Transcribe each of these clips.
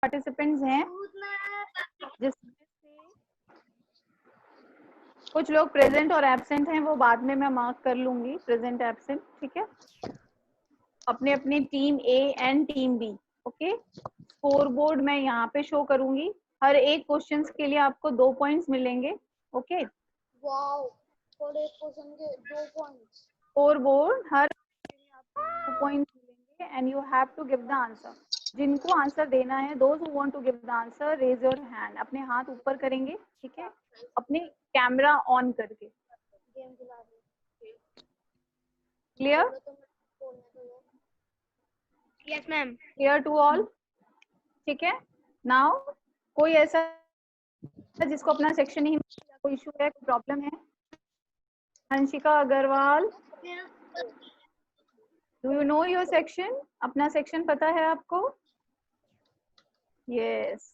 Participants हैं जिसमें से कुछ लोग प्रेजेंट और एब्सेंट हैं, वो बाद में मैं मार्क कर लूंगी, प्रेजेंट एब्सेंट, ठीक है। अपने अपने team A and team B, okay. Scoreboard मैं यहाँ पे शो करूंगी। हर एक क्वेश्चन के लिए आपको 2 पॉइंट्स मिलेंगे, ओके। वाओ, और एक क्वेश्चन के 2 पॉइंट्स। स्कोर बोर्ड हर 2 पॉइंट्स मिलेंगे and you have to give the answer. जिनको आंसर देना है, those who want to give the answer, raise your hand. अपने हाथ ऊपर करेंगे, ठीक है, अपने कैमरा ऑन करके। गेम खिला दे। Clear? Yes ma'am. Clear to all? ठीक है। नाउ कोई ऐसा जिसको अपना सेक्शन नहीं, कोई इशू है, कोई प्रॉब्लम है? Hansika Agarwal, do you know your section? अपना सेक्शन पता है आपको? यस।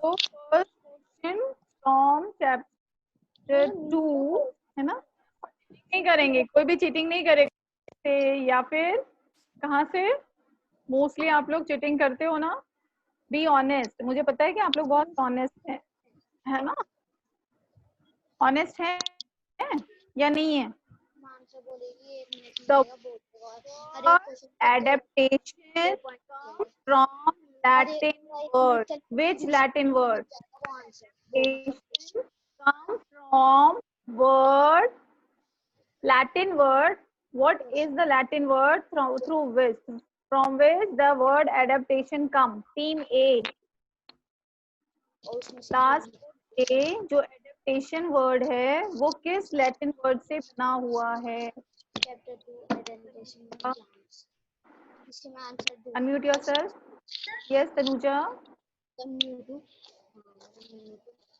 तो फर्स्ट क्वेश्चन फ्रॉम चैप्टर 2 है ना। नहीं करेंगे, कोई भी चीटिंग नहीं करेगा, या फिर कहाँ से? मोस्टली आप लोग चीटिंग करते हो ना। बी ऑनेस्ट, मुझे पता है कि आप लोग बहुत ऑनेस्ट हैं, है ना? ऑनेस्ट है या नहीं है? Adaptation from Latin word. Which Latin word? Adaptation comes from word, Latin word. What is the Latin word through which? From which the word adaptation come? Team A. Last A जो adaptation word है वो किस Latin word से बना हुआ है? Unmute yourself. Yes, Tanuja.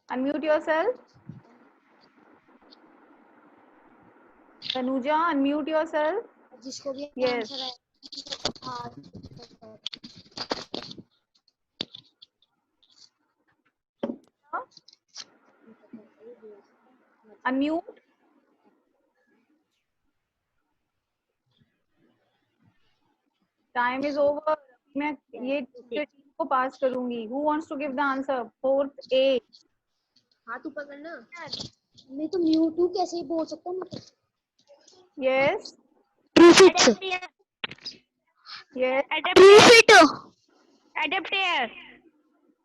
Unmute yourself. Tanuja, unmute yourself. जिसको भी Yes. Answer Unmute. Time is over. मैं ये टीम को पास करूंगी. Who wants to give the answer? Fourth A. हाथ ऊपर करना। नहीं तो म्यूट हूँ, कैसे बोल सकता हूँ मैं? Yes. Yes. Adapter.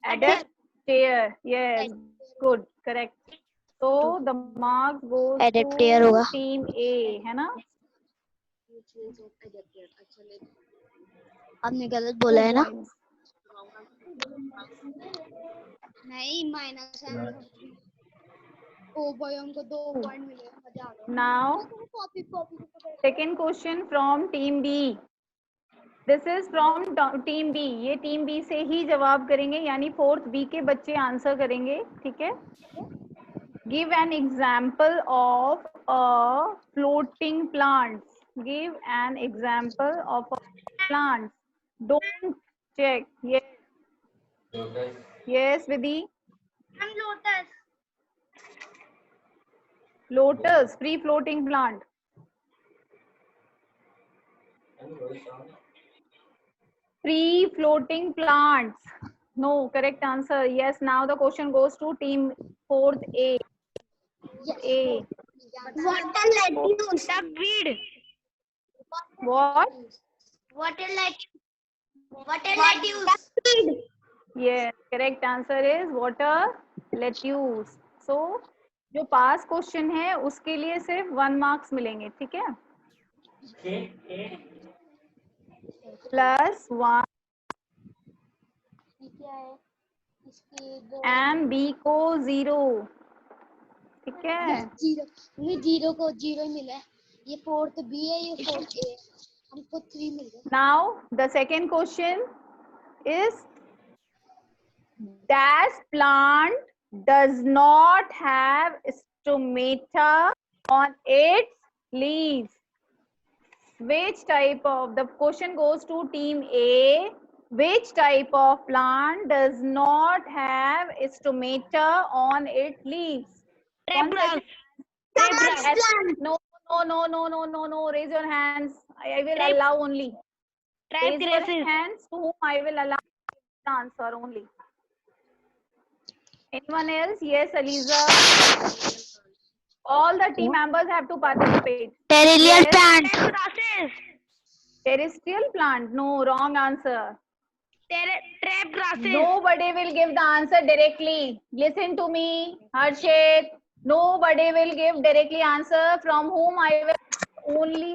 Adapter. Yes. Good. Correct. So the marks goes Adapter to होगा। team A, है ना? आपने गलत बोला है ना? Points. नहीं, माइनस है। ओ भाई, हमको 2 पॉइंट मिले, मजा आ गया। Now, second question from team B. This is from team B. ये team B से ही जवाब करेंगे, यानी fourth B के बच्चे आंसर करेंगे, ठीक है? Give an example of a floating plant. Give an example of a plant. Don't check. Yes. Yes, Vidhi. Lotus, free floating plant. Free floating plants. No, correct answer. Yes, now the question goes to team fourth A. A. Water lettuce. Weed. What? Water lettuce. Yes, correct answer is water lettuce. So, जो पास question है उसके लिए सिर्फ 1 marks मिलेंगे, ठीक है? +1 and B को 0, ठीक है? जीरो को 0 मिला है। ये फोर्थ बी है, ये फोर्थ ए, हमको 3 मिल गए। Now the second question is, dash plant does not have stomata on its leaves. Which type of, the question goes to team A, which type of plant does not have stomata on its leaves? No, raise your hands. I will allow only. Trap Raise your grasses. hands to whom I will allow the answer only. Anyone else? Yes, Aliza. All the team members have to participate. Terrestrial Yes. plants. Trap grasses. Terrestrial plant. No, wrong answer. Trap grasses. Nobody will give the answer directly. Listen to me, Harshit. Nobody will give directly answer. From whom I will only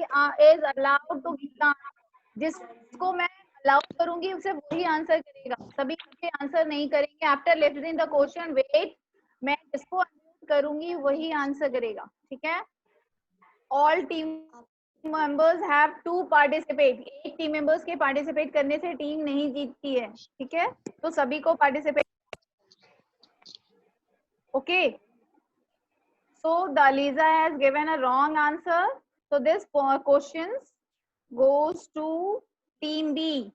is allowed to give the answer. जिसको मैं allow करूंगी उसे वही answer करेगा. सभी के answer नहीं करेंगे. After listening the question wait, मैं जिसको अनम्यूट करूंगी वही आंसर करेगा. ठीक है. All team members have to participate. एक टीम मेंबर्स के पार्टिसिपेट करने से टीम नहीं जीतती है. ठीक है. तो सभी को participate. Okay. So the Aliza has given a wrong answer. So this questions goes to team B.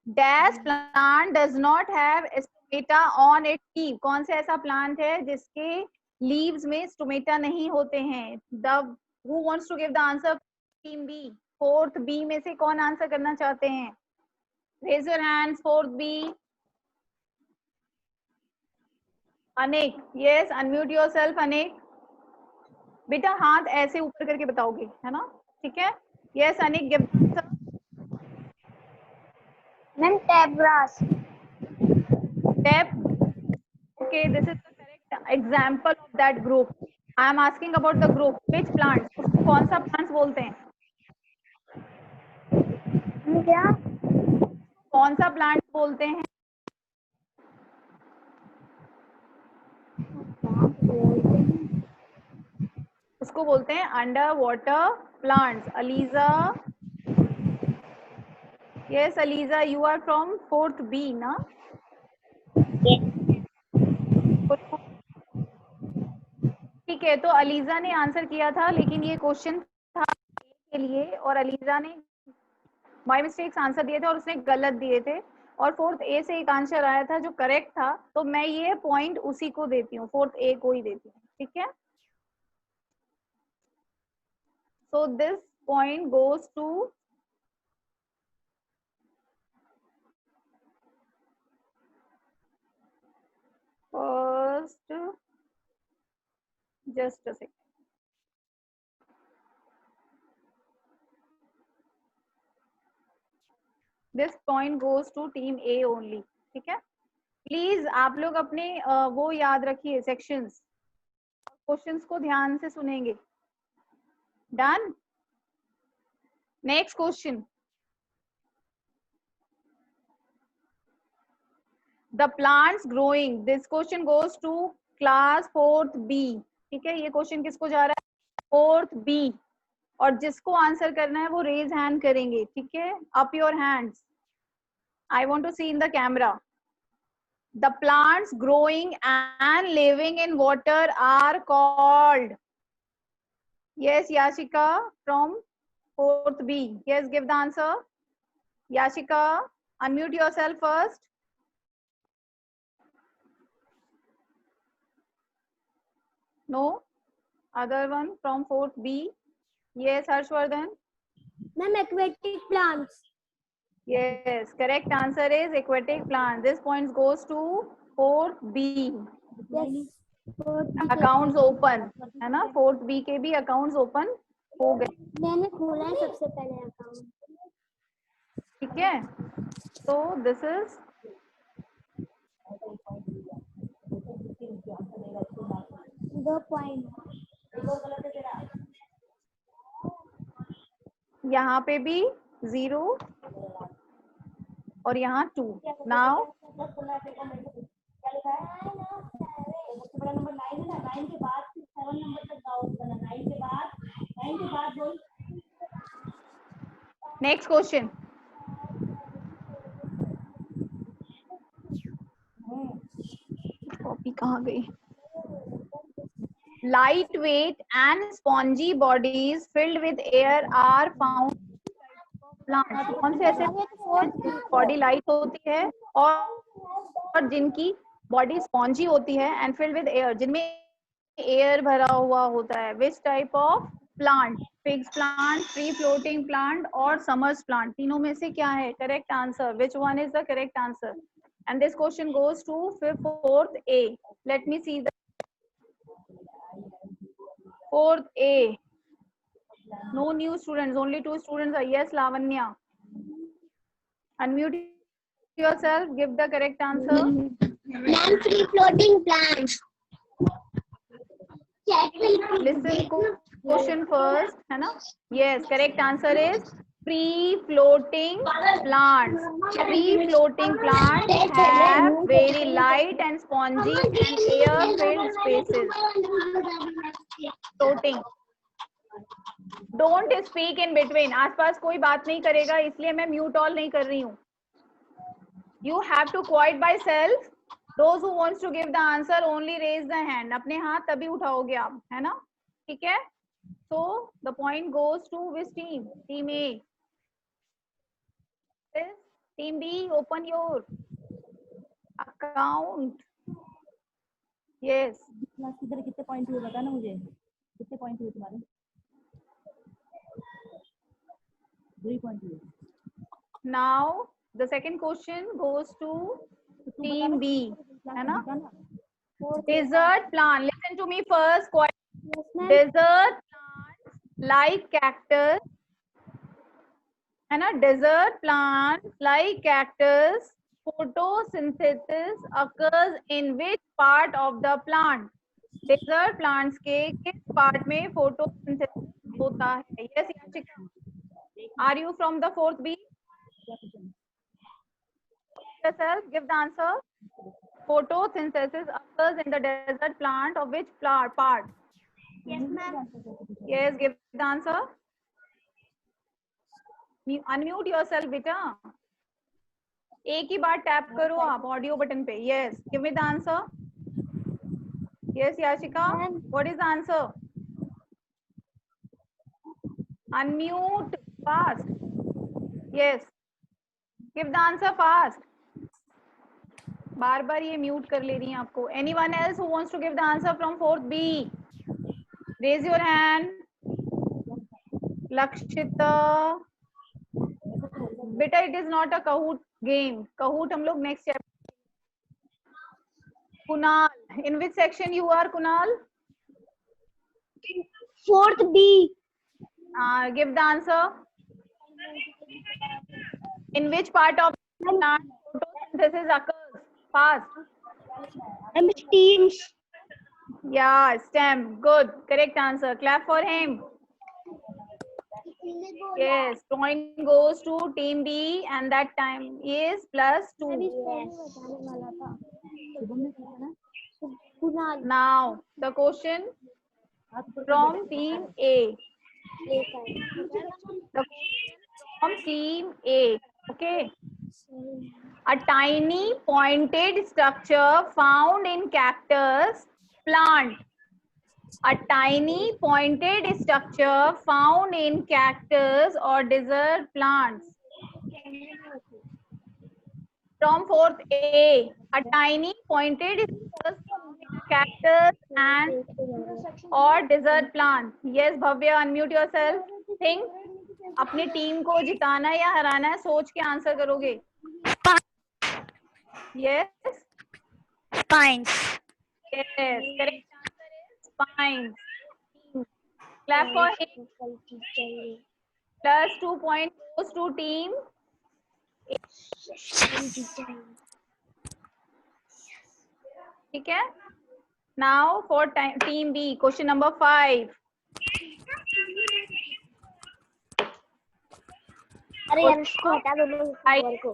Dash plant does not have stomata on its leaf. कौन सा ऐसा plant है जिसके leaves में stomata नहीं होते हैं? The who wants to give the answer? Team B. Fourth B में से कौन आंसर करना चाहते हैं? Raise your hands. Fourth B. Anik. Yes, unmute yourself, Anik. बेटा हाथ ऐसे ऊपर करके बताओगे, है ना? ठीक है. Yes, Anik, give the answer. Ma'am, tap grass. Tap. Okay, this is the correct example of that group. I am asking about the group. Which plants? उसको कौन सा plants बोलते हैं? क्या? कौन सा plants बोलते हैं? उसको बोलते हैं under water plants. ELISA. Yes, Aliza, you are from 4th B, ना? ठीक है. तो अलीजा ने आंसर किया था, लेकिन ये क्वेश्चन था के लिए और अलीजा ने बाय मिस्टेक्स आंसर दिए थे और उसने गलत दिए थे. और 4th A से एक आंसर आया था जो करेक्ट था. तो मैं ये पॉइंट उसी को देती हूँ. 4th A को ही देती हूँ. ठीक है. So this point goes to first. Just a second. This point goes to team A only. ठीक है. प्लीज आप लोग अपने वो याद रखिए सेक्शंस. क्वेश्चंस को ध्यान से सुनेंगे. Done. Next question. The plants growing. This question goes to class 4th B. ठीक है. ये क्वेश्चन किसको जा रहा है? 4th B. और जिसको आंसर करना है वो रेज हैंड करेंगे. ठीक है. Up your hands. I want to see in the camera. The plants growing and living in water are called. Yes, Yashika from 4th B. Yes, give the answer. Yashika, unmute yourself first. No? Other one from 4th B. Yes, Harshvardhan. Ma'am, aquatic plants. Yes, correct answer is aquatic plants. This point goes to 4th B. Yes. Accounts open, है ना? 4th B के भी accounts open हो गए. मैंने खोला है सबसे पहले अकाउंट. ठीक है. So this is दो पॉइंट. यहाँ पे भी 0 और यहाँ 2. Now next question. कॉपी कहाँ गई? Lightweight and spongy bodies filled with air are found in plants. कौन से ऐसे बॉडी लाइट होती है और जिनकी बॉडी स्पॉन्जी होती है एंड फिल्ड विद एयर, जिनमें एयर भरा हुआ होता है. Which type of plant, fix plant, free floating plant और समर्स प्लांट, तीनों में से क्या है correct answer? Which one is the correct answer? And this question goes to fourth A. Let me see the fourth A. No new students, only 2 students are. Yes, Lavanya. Unmute yourself, give the correct answer. Ma'am, free floating plants. Listen question first, है ना? Yes, correct answer is free floating plants. Free floating plants have very light and spongy and air filled spaces. Floating. Don't speak in between. आसपास कोई बात नहीं करेगा, इसलिए मैं mute all नहीं कर रही हूँ. You have to quiet by self. Those who wants to give the answer only raise the hand. अपने हाथ तभी उठाओगे आप, है ना? ठीक है? So the point goes to which team? Team A. Yes. Team B, open your account. Yes. Class किधर कितने पॉइंट हुए बता ना मुझे, कितने पॉइंट हुए तुम्हारे? 2 पॉइंट हुए. Now the second question goes to team B, है ना? Desert plant. Listen to me first. Desert plants like cactus, है ना? Desert plants like cactus. Photosynthesis occurs in which part of the plant? Desert plants के किस part में photosynthesis होता है? Yes, Yashika. Are you from the fourth B? Yourself, give the answer. Photosynthesis occurs in the desert plant of which part? Yes, ma'am. Yes, give the answer. Unmute yourself, beta. एक ही बार tap करो आप audio button पे. Yes, give me the answer. Yes, Yashika. What is the answer? Unmute fast. Yes, give the answer fast. बार बार ये mute कर ले रही हैं आपको. Anyone else who wants to give the answer from fourth B? Raise your hand. Lakshita. बेटा it is not a Kahoot game. Kahoot हम लोग next chapter. Kunal, in which section you are, Kunal? Fourth B. Give the answer. In which part of the plant photosynthesis occurs? Fast. I'm steams. Yeah, stem. Good. Correct answer. Clap for him. Yes. Point goes to team B, and that time is +2. Now the question from team A. The question from team A. Okay. A tiny pointed structure found in cactus plant. A tiny pointed structure found in cactus or desert plants. From fourth A. A tiny pointed structure found in a cactus and or desert plant. Yes, Bhavya, unmute yourself. Think. अपनी team को जिताना या हराना है, सोच के answer करोगे. Yes. Pines. Yes. Correct answer is pines. Clap for him. +2 point goes to team. ठीक है. Now for team B, question number 5. अरे यार इसको हटा दो लोग को.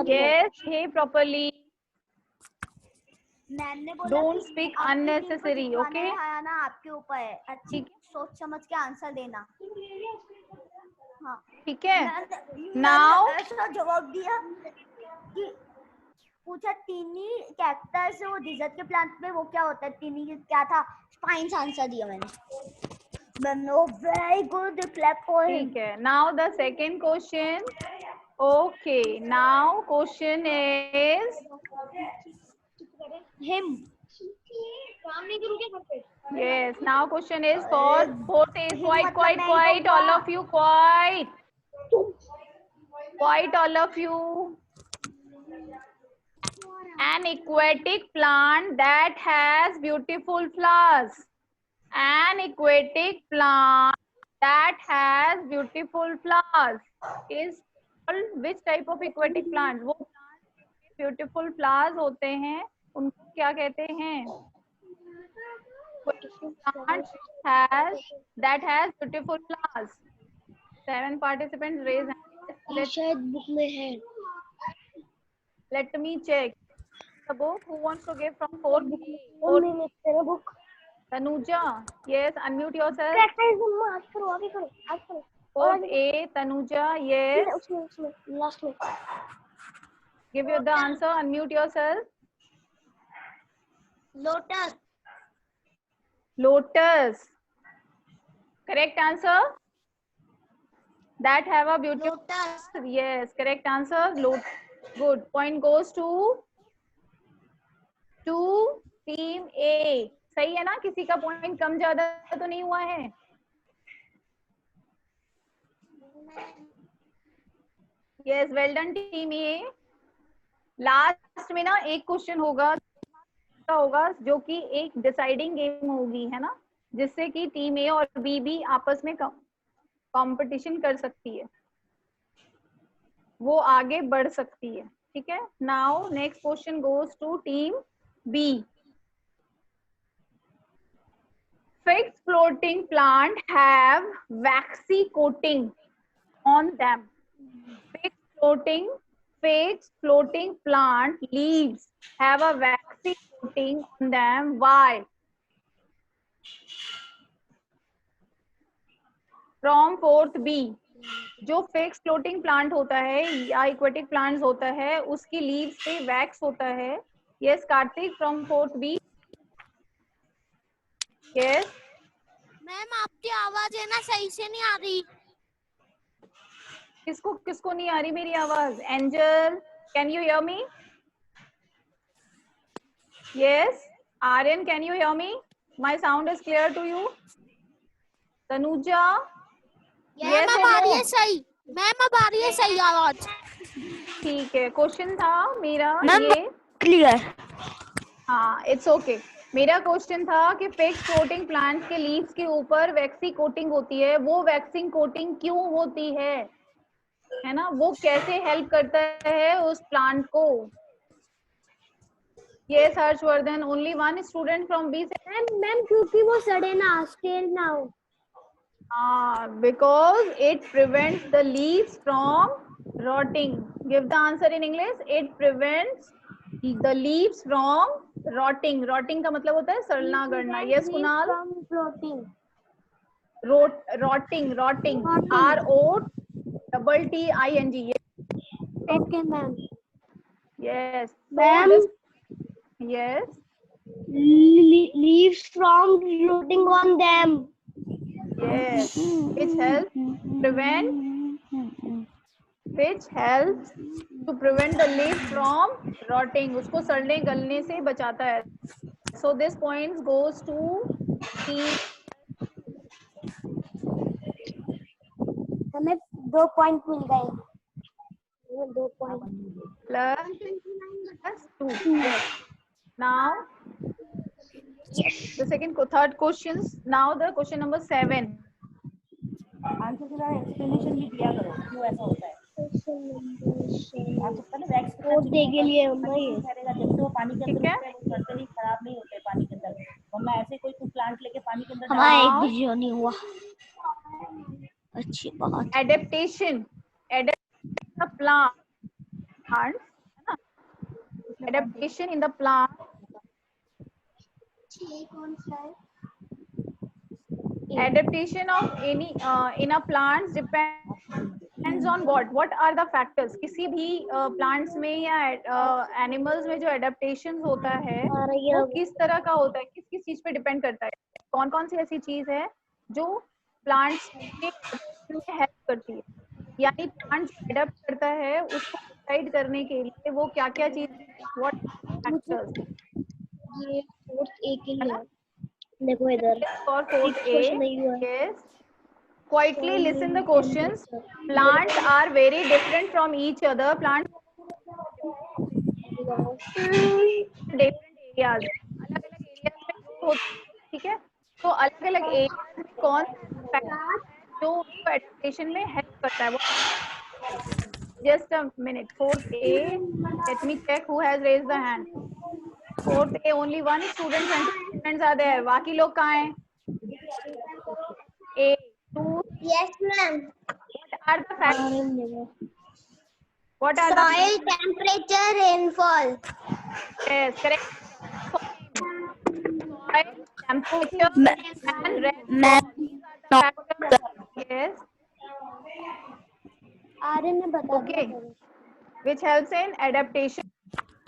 Yes, hey properly. मैम ने बोला Don't speak unnecessary, okay? ना आपके ऊपर है. अच्छी सोच समझ के आंसर देना. हाँ. ठीक है. Now ऐसा जवाब दिया कि पूछा टीनी कैक्टस वो डिजर्ट के प्लांट में वो क्या होता है, टीनी क्या था, स्पाइन्स आंसर दिया मैंने. Ma'am very good, clap for him. ठीक है. Now the second question. Okay, now question is him. काम नहीं करूँ क्या घर पे? Yes. Now question is for fourth is मतलब quiet, मैं quiet, all कहूँगा, of you, quiet, all of you. An aquatic plant that has beautiful flowers. An aquatic plant that has beautiful flowers is called which type of aquatic plant? वो plant beautiful flowers होते हैं, उनको क्या कहते हैं? Plant that has beautiful flowers. 7 participants raise hands. शायद book में है. Let me check the book. Who wants to give from 4th? Mummy में तेरा book. Tanuja, yes, unmute yourself. Exercise आज करो, आगे करो, आज करो. 4th A, Tanuja, yes. उसमें लास्ट में. Give you the answer. Unmute yourself. Lotus. Lotus. Correct answer. That have a beautiful. Lotus. Yes, correct answer. Lotus. Good. Point goes to team A. सही है ना? किसी का पॉइंट कम ज्यादा तो नहीं हुआ है? Yes, well done team A. Last में ना एक क्वेश्चन होगा जो कि एक डिसाइडिंग गेम होगी, है ना, जिससे कि टीम ए और बी भी आपस में कंपटीशन कर सकती है, वो आगे बढ़ सकती है. ठीक है. Now next question goes to team B. Fixed floating plant have waxy coating on them. Fixed floating plant leaves have a waxy coating on them. Why? From 4th B. जो फिक्स फ्लोटिंग प्लांट होता है या aquatic plants होता है, उसकी leaves पे wax होता है. Yes Kartik from 4th B. Yes ma'am आपकी आवाज है ना सही से नहीं आ रही. किसको नहीं आ रही मेरी आवाज? Angel, can you hear me? Yes Aryan, can you hear me? My sound is clear to you? Tanuja, ma'am अब आ रही है सही. मैम अब आ रही है सही आवाज. ठीक है. क्वेश्चन था मेरा मैम क्लियर. हाँ, इट्स ओके. मेरा क्वेश्चन था कि फिक्स फ्लोटिंग प्लांट्स के लीव्स के ऊपर वैक्सी कोटिंग होती है, वो वैक्सिंग कोटिंग क्यों होती है ना, वो कैसे हेल्प करता है उस प्लांट को? Yes Harshvardhan, only one student from B. Ma'am क्योंकि वो सड़े ना, स्टेल ना हो. Because it prevents the leaves from rotting. Give the answer in English. It prevents the leaves from rotting. Rotting का मतलब होता है सड़ना गड़ना. Yes Kunal. From floating. Rotting. ROTTING. Okay ma'am. Yes. Ma'am. Yes. Leaves from floating on them. Yes. Which helps to prevent the leaf from rotting. उसको सड़ने गलने से बचाता है. So this point goes to हमें 2 पॉइंट मिल गए. 2 point plus 2. Yes. Now third questions. Now the question number 7. Answer के साथ एक्सप्लेनेशन भी दिया करो क्यों ऐसा होता है. आप सबका ना वैक्स दे के लिए मम्मा ये करेगा जब तो पानी के अंदर होता है, वो सर्जरी खराब नहीं होते पानी के अंदर. वरना ऐसे कोई प्लांट लेके पानी के अंदर हमारा एक भी जो नहीं हुआ. अच्छी बात. Adaptation the plant. Adaptation in the plant. Adaptation of any in a plants depends on what are the factors. किसी भी plants में या animals में जो adaptations होता है वो किस तरह का होता है, किस चीज पे डिपेंड करता है. कौन सी ऐसी चीज है जो प्लांट्स के हेल्प करती है, यानी प्लांट एडप्ट करता है उसको डिसाइड करने के लिए वो क्या क्या चीज, व्हाट फैक्टर्स. ये फोर्थ ए के लिए देखो इधर For fourth A, क्वेश्चन नहीं हुआ yes. Quietly listen the questions. Plants are very different from each other. Plants different areas. अलग-अलग areas में grow होते हैं, ठीक है? तो अलग-अलग areas में कौन सा ऐसा factor होता है जो उनको adaptation में help करता है? Just a minute. Fourth A. Let me check who has raised the hand. Fourth A, only one student and two students are there. बाकी लोग कहाँ हैं? A, 2. Yes ma'am What are the factors? What are the soil temperature rainfall yes, correct. Soil, temperature, and rainfall. These are the factors. Yes. Aryan ने बता दिया Okay. Which helps in adaptation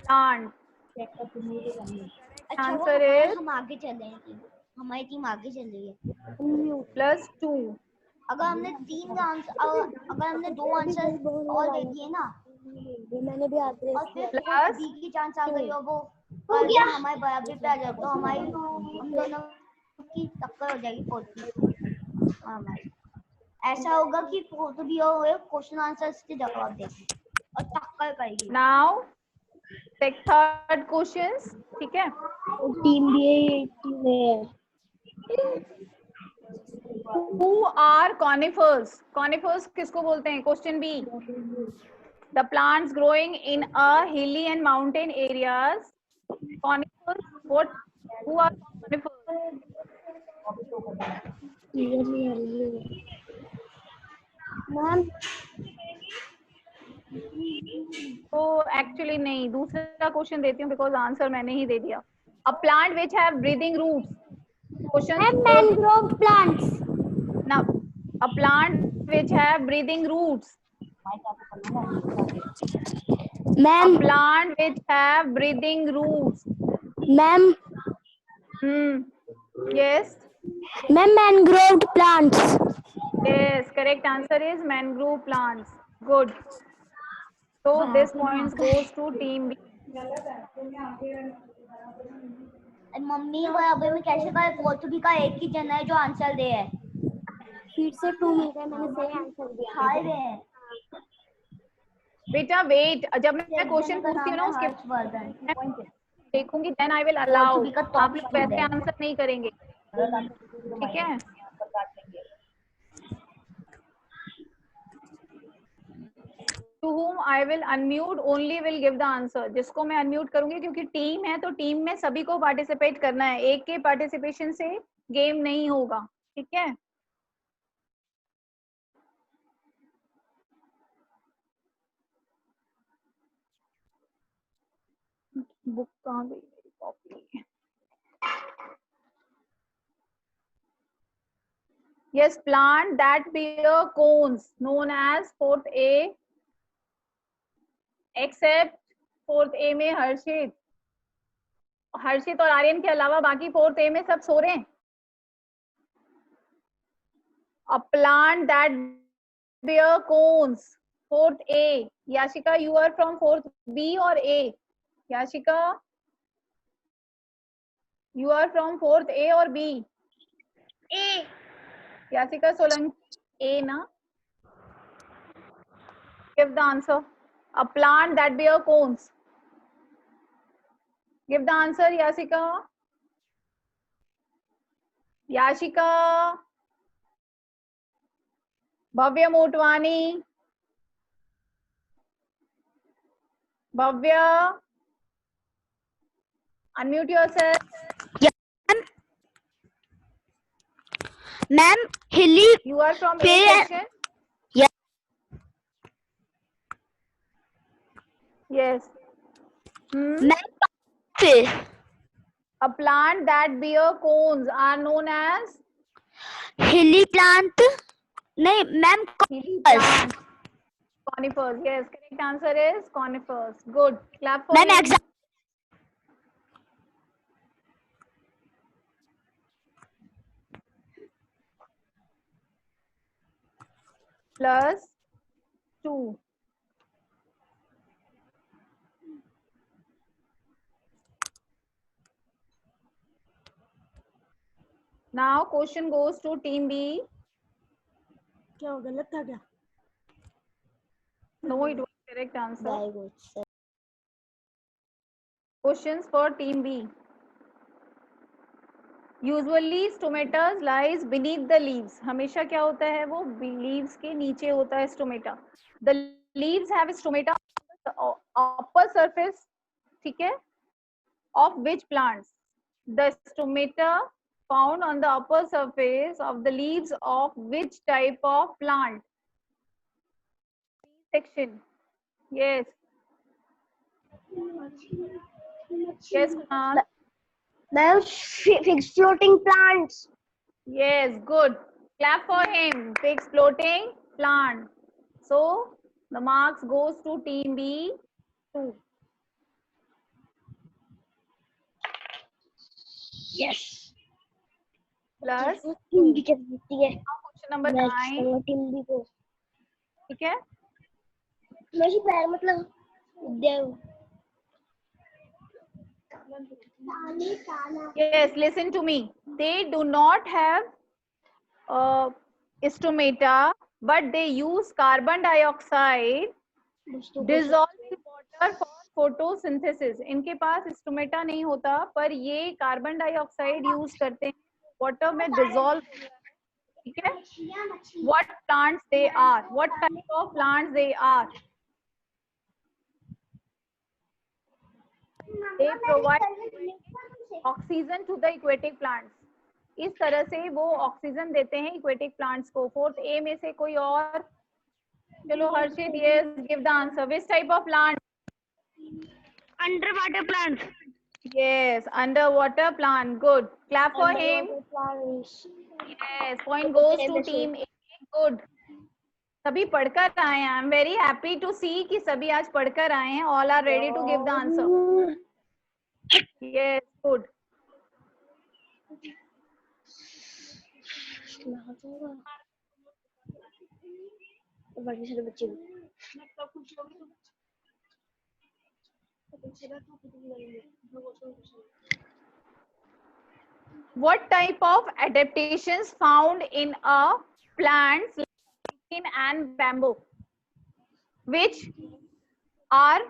plant. अच्छा वो Answer is हम आगे चल रहे हैं, हमारी टीम आगे चल रही है। +2. अगर हमने अगर हमने 2 आंसर और दे दिए ना, मैंने भी आते और फिर Plus बी की चांस आ गई और वो कल को हमारे बराबरी पे आ जाए तो हम दोनों की टक्कर हो जाएगी फोर्थ की। हमारी ऐसा होगा कि फोर्थ भी हो क्वेश्चन आंसर के जवाब देगी और टक्कर करेगी। now take third questions. ठीक है? टीम भी टीम है Who are conifers? Conifers किसको बोलते हैं? Question B. The plants growing in a hilly and mountain areas. Conifers. What? Who are conifers? Ma'am तो एक्चुअली नहीं, दूसरा क्वेश्चन देती हूँ बिकॉज आंसर मैंने ही दे दिया. A plant which have breathing roots. Question mangrove plants now a plant which have breathing roots. A ma'am plant which have breathing roots. Ma'am Yes. Ma'am mangrove plants Yes, correct answer is mangrove plants. Good. So this points goes to team B. Mummy बराबर में कैसे कर fourth भी का एक ही जन है जो आंसर दे है। फिर से 2 मिल गए मैंने सही आंसर दिया हाय वे बेटा वेट, जब मैं क्वेश्चन पूछती हूँ ना उसके हर्षवर्धन देखूंगी देन आई विल अलाउ. भी का top आप लोग वैसे student। आंसर नहीं करेंगे, ठीक है? To whom I will unmute only will give the answer. जिसको मैं अनम्यूट करूंगी क्योंकि टीम है तो टीम में सभी को पार्टिसिपेट करना है, एक के पार्टिसिपेशन से गेम नहीं होगा, ठीक है? बुक कहाँ गई मेरी copy? Yes, plant that bear cones known as fourth A. Except fourth A में हर्षित और आर्यन के अलावा बाकी फोर्थ ए में सब सो रहे हैं. A plant that bear cones, fourth A. Yashika, you are from fourth B or A? Yashika, you are from fourth A or B? A. Yashika Solanki, A na? Give the answer. A plant that bear cones. Give the answer, Yashika. Yashika. Bhavya Motwani. Bhavya. Unmute yourself. Ma'am हिली You are from A P- section? Yeah. Yes. Ma'am A plant that bear cones are known as हिली plant नहीं ma'am hilly plant. Conifers. Yes, correct answer is conifers. Good. Clap for ma'am him. Exam +2. Now question goes to team B. क्या हो गलत था क्या? No, it was correct answer. Very good, sir. Questions for team B. Usually stomatas lies beneath the leaves. हमेशा क्या होता है वो leaves के नीचे होता है stomata. The leaves have stomata on the upper surface, ठीक है, of which plants? The stomata found on the upper surface of the leaves of which type of plant? Section. Yes. Yes, Kunal. Ma'am, fixed floating plants. Yes, good. Clap for him. Fixed floating plant. So the marks goes to team B 2. Yes. Plus team भी कर देती है. question number Next 9. Team भी को. ठीक है. मेरी पैर मतलब देव. Yes, listen to me. They do not have stomata, but they use carbon dioxide dissolved in water for photosynthesis. इनके पास स्टोमेटा नहीं होता, पर ये कार्बन डाइऑक्साइड यूज करते हैं वाटर में डिसॉल्व. ठीक है. What plants they are? What type of plants they are? They provide oxygen to the aquatic plants. इस तरह से वो ऑक्सीजन देते हैं इक्वेटिक प्लांट्स को. फोर्थ ए में से कोई और? चलो Harshit. Yes, give the answer. Which type of plant? Under water plants. Yes, underwater plant. Good. Clap for him. Yes, point goes to team A. Good. सभी पढ़कर आए हैं. I'm very happy to see कि सभी आज पढ़कर आए हैं. All are ready to give the answer. Yes, good. बाकी सारे बच्चे. What type of adaptations found in a plants like pumpkin and bamboo, which are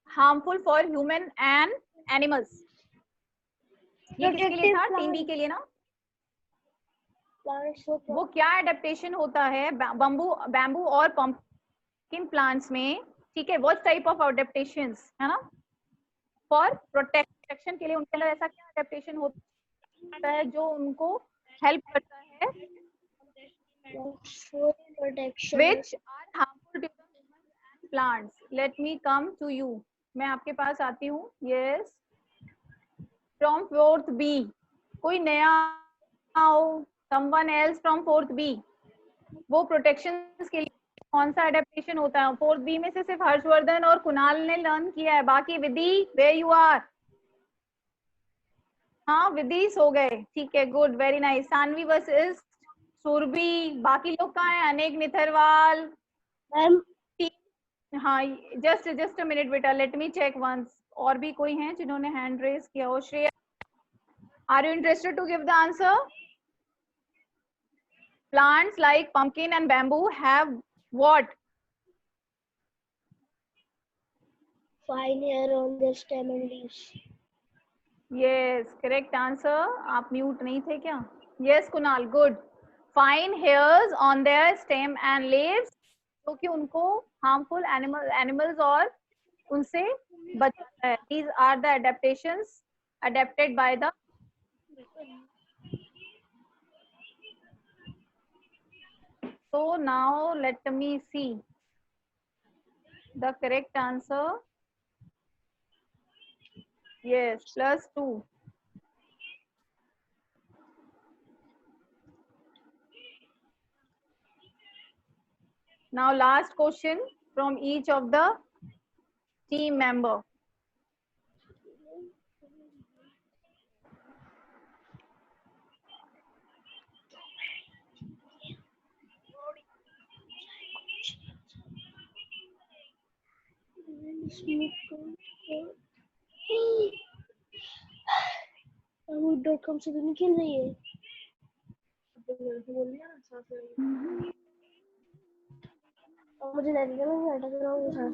harmful for human and animals? ये किसके लिए था? टीम बी के लिए ना. वो क्या एडेप्टेशन होता है बैम्बू और पंपकिन प्लांट्स में? ठीक है. व्हाट टाइप ऑफ एडेप्टेशंस है ना? फॉर प्रोटेक्शन के लिए उनके अंदर ऐसा क्या एडेप्टेशन होता है जो उनको हेल्प करता है? Which are harmful to the plants? Let me come to you. मैं आपके पास आती हूँ. Yes. From fourth B. कोई नया आओ. Someone else from fourth B. वो प्रोटेक्शन के लिए कौन सा एडेप्टेशन होता है? फोर्थ बी में से सिर्फ हर्षवर्धन और कुणाल ने लर्न किया है. बाकी विधि, where you are? हाँ, विधि सो गए. ठीक है. Good. Very nice. Saanvi versus Surbhi. बाकी लोग कहाँ हैं? अनेक निथरवाल. मैम हाँ, जस्ट अ मिनट बेटा. Let me check once. और भी कोई हैं जिन्होंने हैंड रेज किया हो? Shreya, are you interested to give the answer? Plants like pumpkin and bamboo have what? fine hair on their stem and leaves. Yes, correct answer. आप mute नहीं थे क्या? Yes, Kunal, good. Fine hairs on their stem and leaves, जो कि उनको harmful animals और उनसे बचाता है. These are the adaptations adapted by the. So now let me see the correct answer. Yes, +2. Now last question from each of the team member. .com से तो नहीं खेल रही है। और मुझे लगेगा मैं अटक रहा हूँ sir.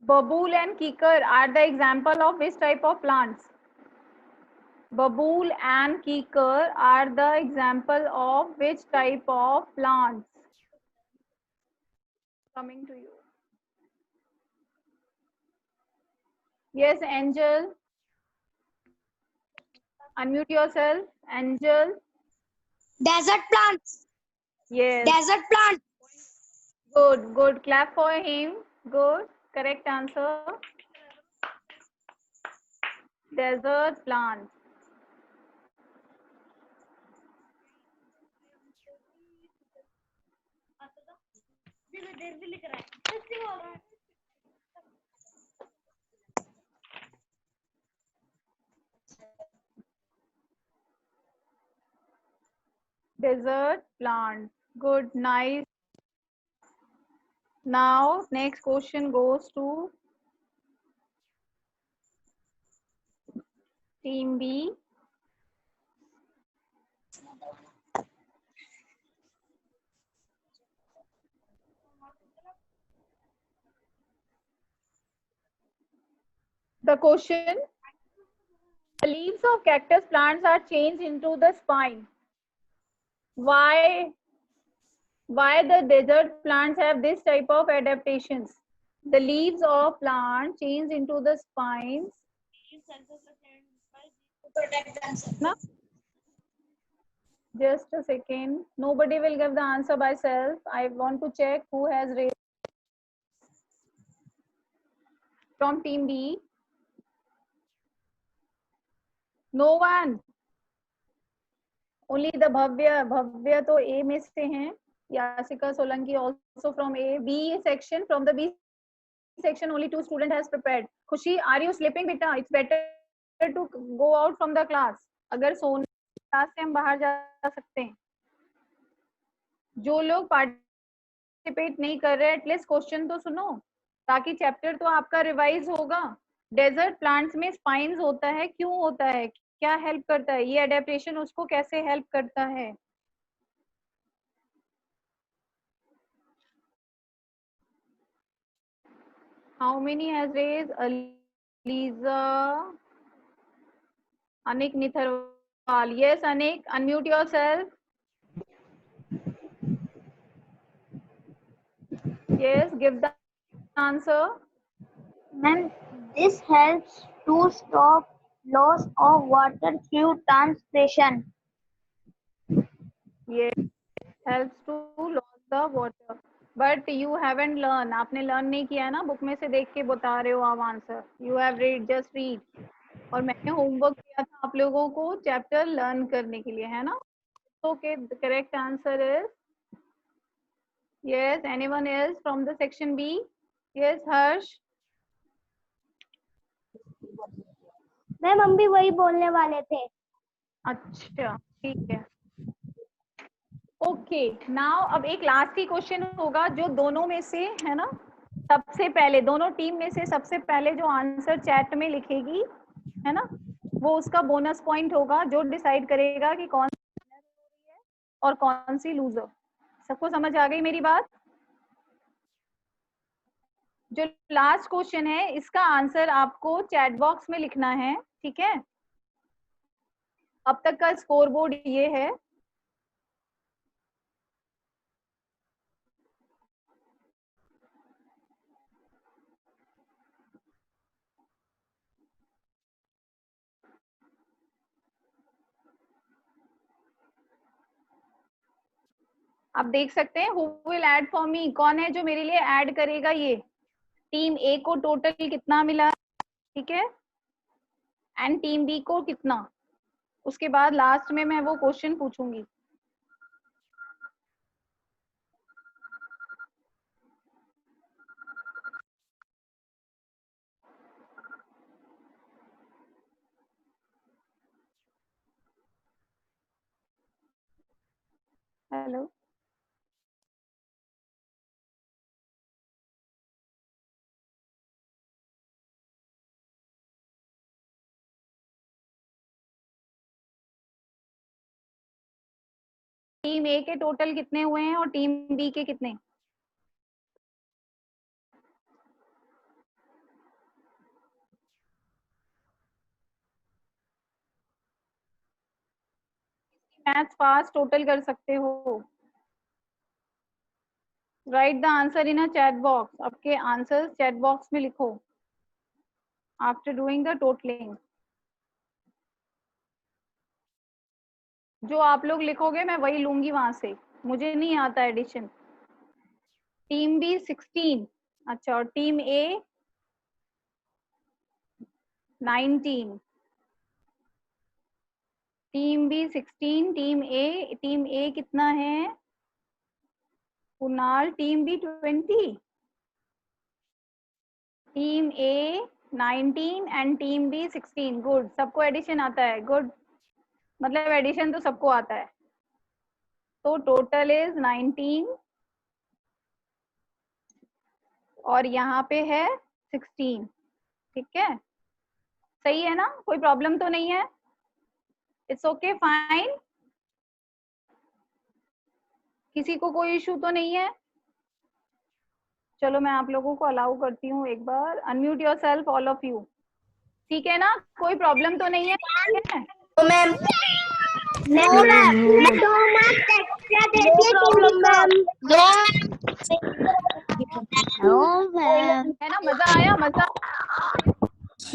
Babool and kikar are the example of which type of plants? Babool and kikar are the example of which type of plants? Coming to you. Yes, Angel. Unmute yourself. Angel. Desert plants. Yes. Desert plant. Good, good. Clap for him. Good. Correct answer. Desert plants. Desert plants. Good, nice. Now, next question goes to Team B. The question: the leaves of cactus plants are changed into the spine. Why the desert plants have this type of adaptations? The leaves of plants change into the spines. No? Just a second. Nobody will give the answer by self. I want to check who has raised from team B. No one. Only the Bhavya. Bhavya तो A में से हैं. Yasika Solanki also from A. B section, from the B section only 2 students has prepared. Khushi, are you sleeping beta? It's better to go out from the class. अगर सोने class से हम बाहर जा सकते हैं. जो लोग पार्टिसिपेट नहीं कर रहे एटलीस्ट क्वेश्चन तो सुनो ताकि चैप्टर तो आपका रिवाइज होगा. डेजर्ट प्लांट्स में स्पाइन्स होता है, क्यों होता है, क्या हेल्प करता है, ये अडेप्टेशन उसको कैसे हेल्प करता है. How many has raised? Aliza, Anik Nitharwal. Yes, Anik, unmute yourself. Yes, give the answer. Ma'am, this helps to stop loss of water through transpiration. Yes, helps to lose the water. But you haven't learned. आपने learn नहीं किया ना, book में से देख के बता रहे हो आप answer. You have read, just read. और मैंने होमवर्क किया था आप लोगों को चैप्टर लर्न करने के लिए, है ना. Okay, the correct answer is yes. Anyone else from the section B? Yes, Harsh. Ma'am हम भी वही बोलने वाले थे. अच्छा, ठीक है. ओके, नाउ अब एक लास्ट ही क्वेश्चन होगा जो दोनों में से, है ना, सबसे पहले, दोनों टीम में से सबसे पहले जो आंसर चैट में लिखेगी, है ना, वो उसका बोनस पॉइंट होगा, जो डिसाइड करेगा कि कौन सी विनर हो रही है और कौन सी लूजर. सबको समझ आ गई मेरी बात? जो लास्ट क्वेश्चन है इसका आंसर आपको चैट बॉक्स में लिखना है, ठीक है. अब तक का स्कोर बोर्ड ये है. आप देख सकते हैं. Who will add for me? कौन है जो मेरे लिए ऐड करेगा? ये टीम ए को टोटल कितना मिला, ठीक है, एंड टीम बी को कितना. उसके बाद लास्ट में मैं वो क्वेश्चन पूछूंगी. हेलो. टीम ए के टोटल कितने हुए हैं और टीम बी के कितने? मैथ्स पास टोटल कर सकते हो? Right the answer in a chat box. आपके आंसर चैट बॉक्स में लिखो आफ्टर डूइंग द टोटलिंग। जो आप लोग लिखोगे मैं वही लूंगी वहां से, मुझे नहीं आता एडिशन। टीम बी 16, अच्छा, और team A 19। Team B 16, team A कितना है Kunal? Team B 20, team A 19 and team B 16। Good, सबको एडिशन आता है। गुड, मतलब एडिशन तो सबको आता है। तो टोटल इज 19 और यहाँ पे है 16। ठीक है, सही है ना? कोई प्रॉब्लम तो नहीं है? It's okay, fine. किसी को कोई इशू तो नहीं है? चलो मैं आप लोगों को अलाउ करती हूँ एक बार। Unmute yourself all of you. ठीक है ना? कोई प्रॉब्लम तो नहीं है? मैम मैं 2 मार्क्स एक्स्ट्रा देती है ना? मजा आया? मजा?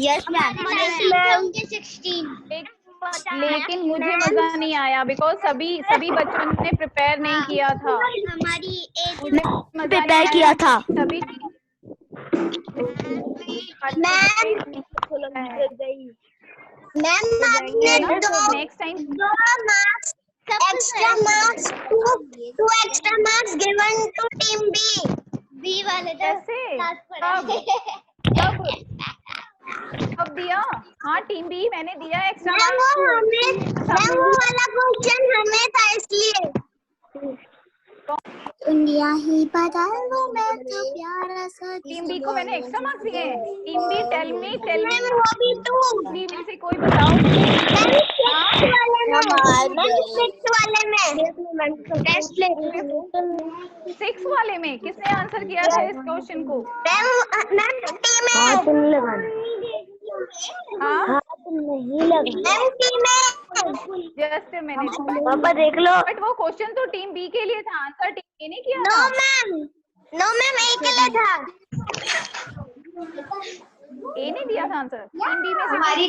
Yes ma'am 16। लेकिन मुझे मजा नहीं आया बिकॉज सभी बच्चों ने प्रिपेयर नहीं किया था। हमारी मुझे मजा प्रिपेयर नहीं किया आया। था सभी मैम आपने next time 2 marks extra marks 2 extra marks given to team B वाले कैसे? कब दिया? हाँ, टीम बी मैंने दिया एक्स्ट्रा मैम वो वाला क्वेश्चन हमें था इसलिए। इंडिया ही बदल वो मैं तो प्यारा सा। टीम बी को मैंने एक्स्ट्रा मार्क्स दिए हैं। टीम बी टेल मी वो भी तो बी में से कोई बताओ। सिक्स वाले में किसने आंसर किया था इस क्वेश्चन को? हाँ, जस्ट अ मिनट पापा देख लो। बट वो क्वेश्चन तो टीम बी के लिए था, आंसर टीम ए ने किया नो था। मैम एक के लिए था। ए ने दिया था आंसर। टीम बी में से हमारी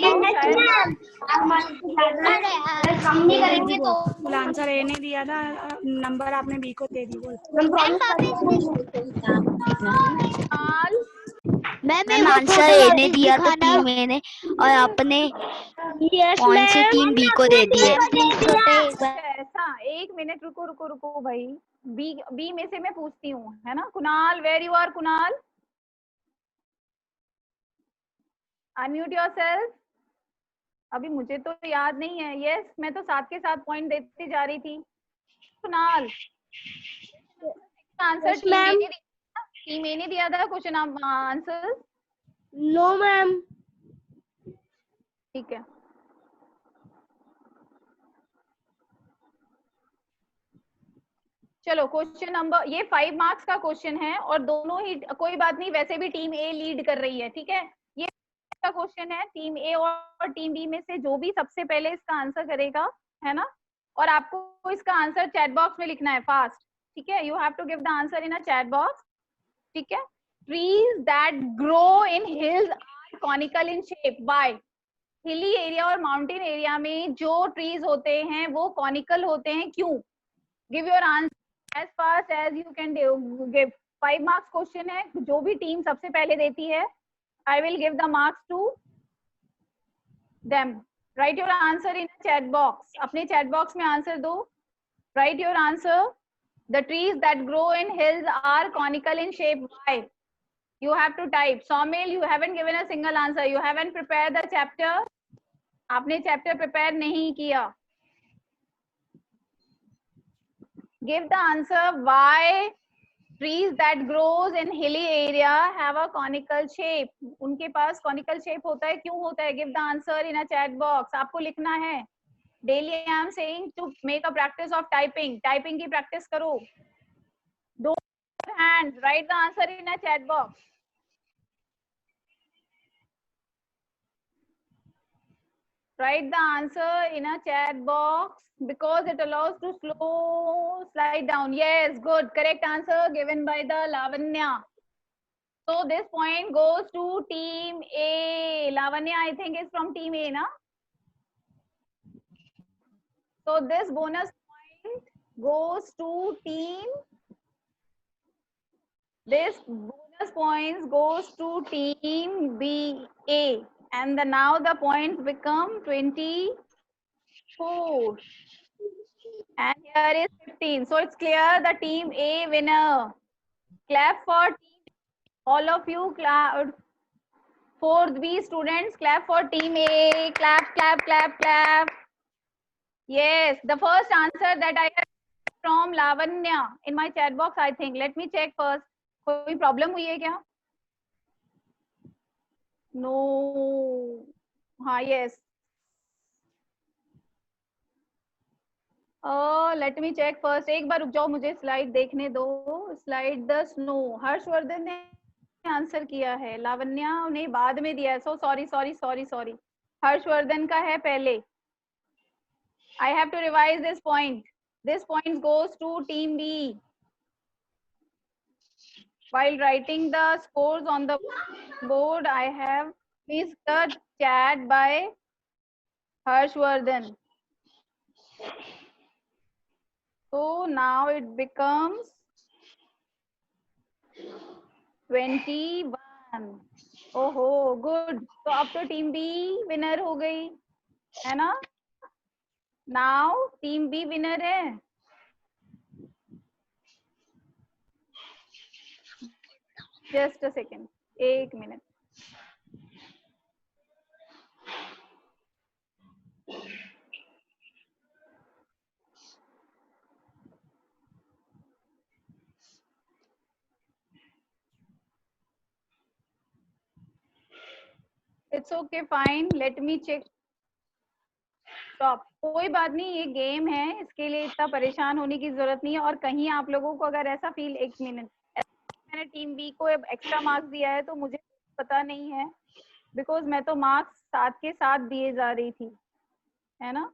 शायद कम नहीं करेंगे तो आंसर ए ने दिया था, नंबर आपने बी को दे दी। मैम आंसर ए ने दिया था टीम ए ने और आपने कौन सी टीम बी को दे दी है। ऐसा, एक मिनट रुको रुको रुको भाई। बी में से मैं पूछती हूँ, है ना? Kunal, where you are Kunal? Unmute yourself. अभी मुझे तो याद नहीं है। यस, मैं तो साथ के साथ पॉइंट देती जा रही थी। कुणाल, आंसर टीम ए ने दिया था क्वेश्चन आंसर? No ma'am. ठीक है, चलो क्वेश्चन नंबर, ये 5 मार्क्स का क्वेश्चन है और दोनों ही, कोई बात नहीं, वैसे भी टीम ए लीड कर रही है। ठीक है, ये का क्वेश्चन है। टीम ए और टीम बी में से जो भी सबसे पहले इसका आंसर करेगा, है ना? और आपको इसका आंसर चैट बॉक्स में लिखना है फास्ट। ठीक है, you have to give the answer in a chat box. ठीक है, trees that grow in hills are conical in shape by. Hilly area और माउंटेन एरिया में जो ट्रीज होते हैं वो कॉनिकल होते हैं, क्यों? Give your answer as fast as you can give। 5 marks question है, जो भी टीम सबसे पहले देती है I will give the marks to them। Write your answer in a chat box। अपने chat box में आंसर दो। Write your answer। The trees that grow in hills are conical in shape। Why? You have to type। Somil, you haven't given a single answer। You haven't prepared the chapter। आपने chapter prepare नहीं किया। Give the answer why trees that grows in hilly area have a conical shape। उनके पास conical shape होता है, क्यों होता है? Give the answer in a chat box। आपको लिखना है। Daily I am saying to make a practice of typing. Typing की प्रैक्टिस करो. Don't hands, write the answer in a chat box. Write the answer in a chat box because it allows to slow slide down. Yes, good. Correct answer given by the Lavanya. So this point goes to team A. Lavanya, I think, is from team A, na? So this bonus point goes to team. This bonus points goes to team B A. And now the points become 24. And here is 15. So it's clear the team A winner. Clap for team. All of you clap. 4th B students, clap for team A. Clap, clap, clap, clap. Yes, the first answer that I have from Lavanya in my chat box, I think. Let me check first. कोई problem हुई है क्या? No. हाँ, yes. Let me check first. एक बार रुक जाओ, मुझे स्लाइड देखने दो. Slide the snow. हर्षवर्धन ने आंसर किया है, लावण्या ने बाद में दिया है. So sorry sorry sorry sorry. Harshvardhan का है पहले. I have to revise this point. This point goes to team B. While writing the scores on the board, I have missed the chat by Harshvardhan. So now it becomes 21. ओहो, good. तो अब तो team B winner हो गई है ना. Now team B winner है. Just a second, 1 minute. It's okay, fine. Let me check. Stop. कोई बात नहीं, ये गेम है, इसके लिए इतना परेशान होने की जरूरत नहीं है. और कहीं आप लोगों को अगर ऐसा फील, 1 मिनट, मैंने टीम बी को एक्स्ट्रा मार्क्स दिया है तो मुझे पता नहीं है, बिकॉज मैं तो मार्क्स साथ के साथ दिए जा रही थी, है ना.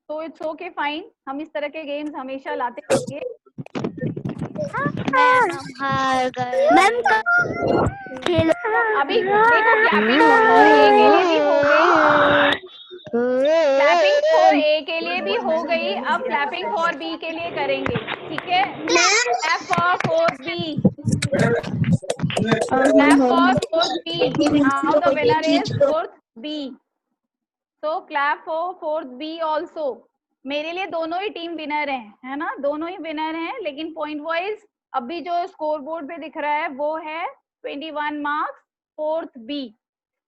तो इट्स ओके, फाइन. हम इस तरह के गेम्स हमेशा लाते रहेंगे. मैम अभी देखो, क्लैपिंग फॉर ए के लिए भी हो गई. क्लैपिंग फॉर ए के लिए भी हो गई. अब क्लैपिंग फॉर बी के लिए करेंगे, ठीक है. Clap for fourth B. Clap for fourth B. Now the winner is fourth B. So clap for fourth B also. मेरे लिए दोनों ही टीम विनर हैं, है ना. दोनों ही विनर हैं, लेकिन पॉइंट वाइज अभी जो स्कोर बोर्ड पे दिख रहा है वो है 21 मार्क्स फोर्थ बी.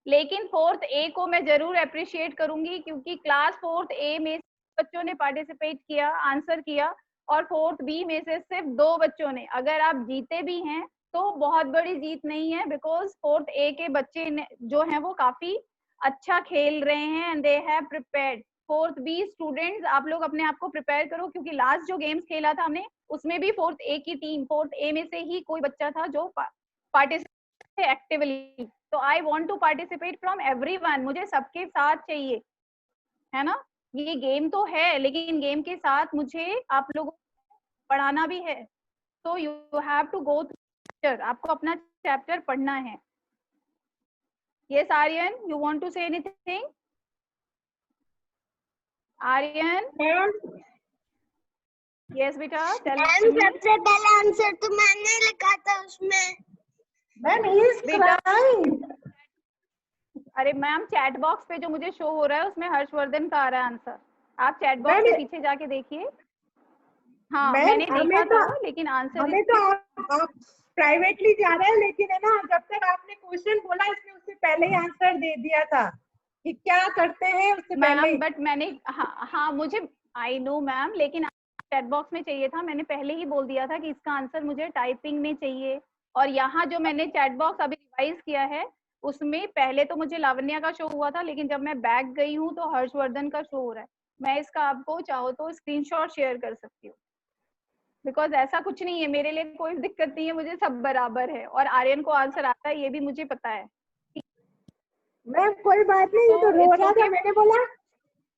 लेकिन फोर्थ ए को मैं जरूर अप्रिशिएट करूंगी, क्योंकि क्लास फोर्थ ए में बच्चों ने पार्टिसिपेट किया, आंसर किया, और फोर्थ बी में से सिर्फ 2 बच्चों ने. अगर आप जीते भी हैं तो बहुत बड़ी जीत नहीं है, बिकॉज फोर्थ ए के बच्चे जो हैं वो काफी अच्छा खेल रहे हैं and they have prepared. Fourth B students, आप लोग अपने आप को प्रिपेयर करो, क्योंकि लास्ट जो गेम्स खेला था हमने उसमें भी फोर्थ ए की टीम, फोर्थ ए में से ही कोई बच्चा था जो पार्टिसिपेट एक्टिवली. तो I want to participate from everyone. मुझे सबके साथ चाहिए, है ना. ये गेम तो है, लेकिन गेम के साथ मुझे आप लोगों को पढ़ाना भी है. तो you have to go through. आपको अपना चैप्टर पढ़ना है. Yes, Aryan, you want to say anything? Aryan? Yes, बेटा. सबसे पहला आंसर तो मैंने लिखा था उसमें. Ma'am he is crying. अरे मैम, चैट बॉक्स पे जो मुझे शो हो रहा है उसमें हर्षवर्धन का आ रहा है आंसर. आप चैट बॉक्स के पीछे जाके देखिए. हाँ, मैंने देखा था, लेकिन आंसर हमें तो आप प्राइवेटली जा रहे हैं, लेकिन है ना, जब तक आपने क्वेश्चन बोला इसने उससे पहले ही आंसर दे दिया था कि क्या करते हैं उससे पहले. बट मैंने हाँ मुझे आई नो मैम, लेकिन चैट बॉक्स में चाहिए था. मैंने पहले ही बोल दिया था कि इसका आंसर मुझे टाइपिंग में चाहिए. और यहाँ जो मैंने चैट बॉक्स अभी रिवाइज किया है उसमें पहले तो मुझे लावण्या का शो हुआ था, लेकिन जब मैं बैक गई हूँ तो हर्षवर्धन का शो हो रहा है. मैं इसका आपको चाहो तो स्क्रीनशॉट शेयर कर सकती हूँ, बिकॉज ऐसा कुछ नहीं है, मेरे लिए कोई दिक्कत नहीं है, मुझे सब बराबर है और आर्यन को आंसर आता है, ये भी मुझे पता है। मैम कोई बात नहीं, ये तो रो it's रहा था, okay. मैंने बोला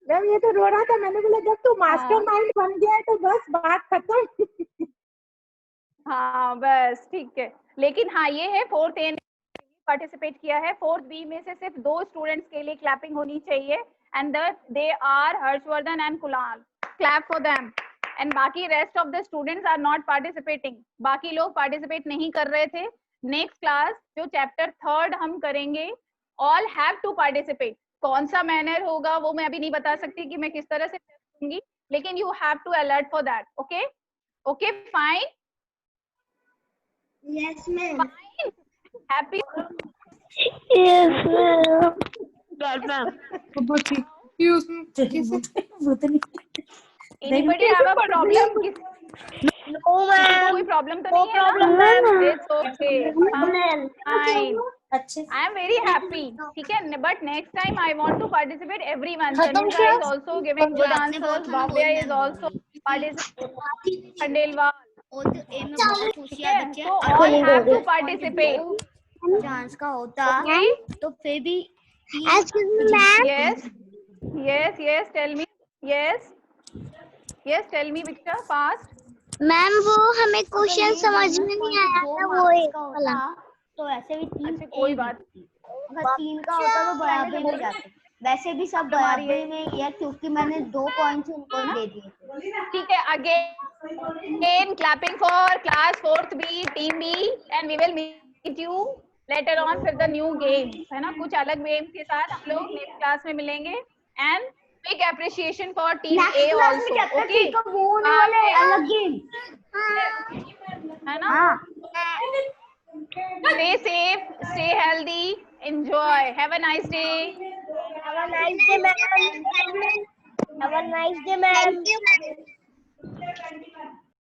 मैम ये तो रो रहा था, मैंने बोला जब तू मास्टरमाइंड बन गया है तो बस बात खत्म। हाँ बस ठीक है, लेकिन हाँ ये है 4th A ने पार्टिसिपेट किया है, 4th B में से सिर्फ 2 स्टूडेंट्स के लिए क्लैपिंग होनी चाहिए, and they are Harshvardhan and Kunal, clap for them. And बाकी rest of the students are not participating, बाकी लोग पार्टिसिपेट नहीं कर रहे थे। नेक्स्ट क्लास जो चैप्टर 3rd हम करेंगे, ऑल हैव टू पार्टिसिपेट। कौन सा मैनर होगा वो मैं अभी नहीं बता सकती कि मैं किस तरह से करूंगी, लेकिन you have to alert for that. Okay okay fine Yes, ma'am. Fine happy. Yes, ma'am. Anybody have a problem? No, ma'am. कोई प्रॉब्लम तो No नहीं है problem, ना? ma'am. It's okay. Ma'am. Fine. अच्छे I am very happy. ठीक है, but next time I want to participate everyone. खत्म Tanuja क्या? is also giving good answers. Bhavya is also participating. Khandelwal. ठीक है, so all have to participate. Chance का होता Okay? तो फिर भी Excuse me, ma'am. Yes. Yes. Yes. Tell me. Yes. Yes. Tell me, Victor. Fast. Ma'am वो हमें question समझ में नहीं आया था, वो एक वाला। तो ऐसे भी 3 अच्छा कोई बात। अगर 3 का होता तो बराबर में जाते। वैसे भी सब बराबर में ही है क्योंकि मैंने 2 पॉइंट्स उनको दे दिए थे। ठीक है, again clapping for class 4th B team B and we will meet you later on for the new game, है ना? कुछ अलग गेम के साथ हम लोग नेक्स्ट क्लास में मिलेंगे, and big appreciation for team A also. Okay? वो होने वाले अलग गेम है ना? Stay safe, stay healthy, enjoy. Have a nice day. Have a nice day, ma'am. Have a nice day, ma'am. Thank you, ma'am.